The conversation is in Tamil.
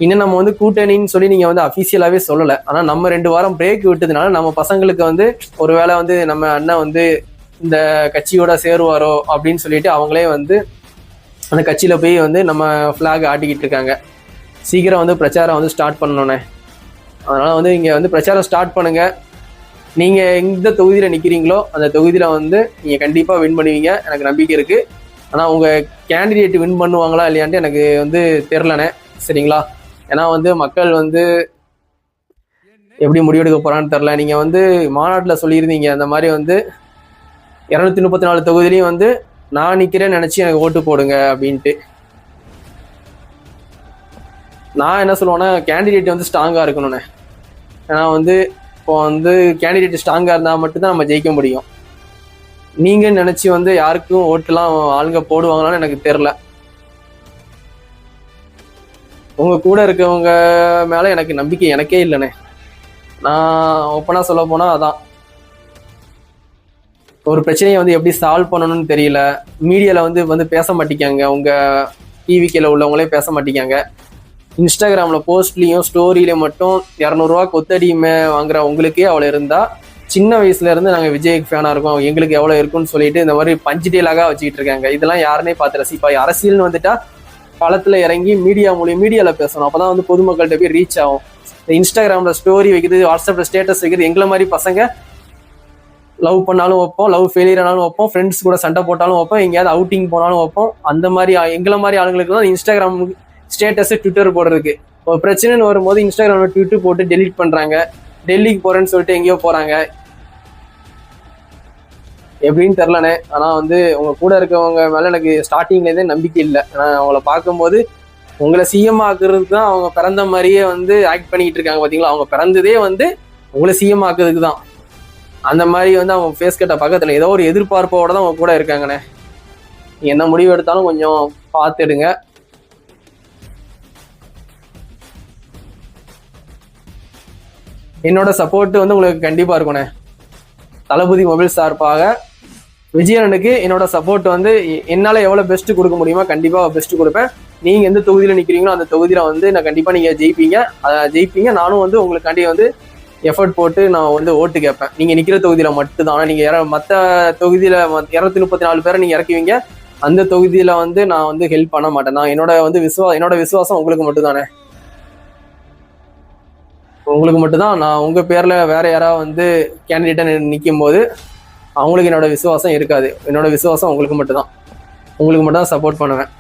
இன்னும் நம்ம வந்து கூட்டணின்னு சொல்லி நீங்க வந்து அபிஷியலாவே சொல்லலை. ஆனா நம்ம 2 வாரம் பிரேக் விட்டதுனால நம்ம பசங்களுக்கு வந்து ஒருவேளை வந்து நம்ம அண்ணன் வந்து இந்த கட்சியோட சேருவாரோ அப்படின்னு சொல்லிட்டு அவங்களே வந்து அந்த கட்சியில போய் வந்து நம்ம ஃபிளாக் ஆட்டிக்கிட்டு இருக்காங்க. சீக்கிரம் வந்து பிரச்சாரம் வந்து ஸ்டார்ட் பண்ணணும்னே. அதனால வந்து இங்க வந்து பிரச்சாரம் ஸ்டார்ட் பண்ணுங்க. நீங்க எந்த தொகுதியில நிக்கிறீங்களோ அந்த தொகுதியில வந்து நீங்க கண்டிப்பா வின் பண்ணுவீங்க, எனக்கு நம்பிக்கை இருக்கு. ஆனா உங்க கேண்டிடேட் வின் பண்ணுவாங்களா இல்லையான்ட்டு எனக்கு வந்து தெரிலனே. சரிங்களா? ஏன்னா வந்து மக்கள் வந்து எப்படி முடிவெடுக்க போறான்னு தெரில. நீங்க வந்து மாநாட்டில் சொல்லியிருந்தீங்க அந்த மாதிரி வந்து 234 தொகுதியிலையும் வந்து நான் நிக்கிறேன்னு நினைச்சு எனக்கு ஓட்டு போடுங்க அப்படின்ட்டு. நான் என்ன சொல்லுவேன்னா கேண்டிடேட் வந்து ஸ்ட்ராங்கா இருக்கணும்னே. ஏன்னா வந்து இப்போ வந்து கேண்டிடேட் ஸ்ட்ராங்கா இருந்தா மட்டும்தான் நம்ம ஜெயிக்க முடியும். நீங்க நினைச்சு வந்து யாருக்கும் ஓட்டுலாம் ஆளுங்க போடுவாங்களான்னு எனக்கு தெரியல. உங்க கூட இருக்கவங்க மேல எனக்கு நம்பிக்கை எனக்கே இல்லைண்ணே. நான் ஓப்பனா சொல்ல போனா அதான், ஒரு பிரச்சனையை வந்து எப்படி சால்வ் பண்ணணும்னு தெரியல. மீடியால வந்து பேச மாட்டேங்காங்க, உங்க டிவிக்கில உள்ளவங்களே பேச மாட்டேங்காங்க. இன்ஸ்டாகிராம்ல போஸ்ட்லயும் ஸ்டோரியில மட்டும் 200 ரூபா கொத்தடிமை வாங்குற உங்களுக்கே அவ்வளவு இருந்தா, சின்ன வயசுல இருந்து நாங்க விஜய்க்கு ஃபேனா இருக்கோம், எங்களுக்கு எவ்வளவு இருக்குன்னு சொல்லிட்டு இந்த மாதிரி பஞ்சு டீலாக வச்சுக்கிட்டு இருக்காங்க. இதெல்லாம் யாருன்னே பார்த்து ரசிப்பா. அரசியல்னு வந்துட்டா களத்துல இறங்கி மீடியால பேசணும். அப்பதான் வந்து பொதுமக்கள்கிட்ட போய் ரீச் ஆகும். இன்ஸ்டாகிராம்ல ஸ்டோரி வைக்கிறது, வாட்ஸ்அப்ல ஸ்டேட்டஸ் வைக்கிறது, எங்களை மாதிரி பசங்க லவ் பண்ணாலும் வைப்போம், லவ் ஃபெயிலியர் ஆனாலும் வைப்போம், ஃப்ரெண்ட்ஸ் கூட சண்டை போட்டாலும் வைப்போம், எங்கேயாவது அவுட்டிங் போனாலும் வைப்போம். அந்த மாதிரி எங்களை மாதிரி ஆளுங்களுக்கு தான் இன்ஸ்டாகிராம் ஸ்டேட்டஸ், ட்விட்டர் போடுறதுக்கு. ஒரு பிரச்சனைன்னு வரும்போது இன்ஸ்டாகிராம்ல ட்விட்டர் போட்டு டெலீட் பண்றாங்க. டெல்லிக்கு போறேன்னு சொல்லிட்டு எங்கேயோ போறாங்க. எப்படின்னு தெரிலனே. ஆனா வந்து உங்க கூட இருக்கவங்க மேல எனக்கு ஸ்டார்டிங்ல இருந்தே நம்பிக்கை இல்லை. நான் அவங்கள பார்க்கும்போது உங்களை சிஎம் ஆக்குறதுக்கு தான் அவங்க பிறந்த மாதிரியே வந்து ஆக்ட் பண்ணிக்கிட்டு இருக்காங்க. பாத்தீங்களா? அவங்க பிறந்ததே வந்து உங்களை சிஎம் ஆக்குறதுக்கு தான். அந்த மாதிரி வந்து அவங்க ஃபேஸ் கட்ட பக்கத்துல ஏதோ ஒரு எதிர்பார்ப்போட தான் அவங்க கூட இருக்காங்கண்ணே. நீங்க என்ன முடிவு எடுத்தாலும் கொஞ்சம் பார்த்துடுங்க. என்னோட சப்போர்ட் வந்து உங்களுக்கு கண்டிப்பா இருக்கும்ண்ணே. தளபதி மொபைல் சார்பாக விஜயனுக்கு என்னோட சப்போர்ட் வந்து என்னால எவ்வளவு பெஸ்ட் கொடுக்க முடியுமோ கண்டிப்பா பெஸ்ட் கொடுப்பேன். நீங்க எந்த தொகுதியில நிக்கிறீங்களோ அந்த தொகுதியில வந்து நான் கண்டிப்பா நீங்க ஜெயிப்பீங்க. நானும் வந்து உங்களுக்காண்டி வந்து எஃபர்ட் போட்டு நான் வந்து ஓட்டு கேட்பேன். நீங்க நிக்கிற தொகுதியில மட்டும்தான். ஆனா நீங்க மத்த தொகுதியில 234 பேரை நீங்க இறக்குவீங்க, அந்த தொகுதியில வந்து நான் வந்து ஹெல்ப் பண்ண மாட்டேன். நான் என்னோட விசுவாசம் உங்களுக்கு மட்டும் தானே. உங்களுக்கு மட்டும்தான். நான் உங்க பேர்ல வேற யாராவது வந்து கேண்டிடேட்டா நிற்கும் போது அவங்களுக்கு என்னோட விசுவாசம் இருக்காது. என்னோட விசுவாசம் உங்களுக்கு மட்டும் தான் சப்போர்ட் பண்ணுவேன்.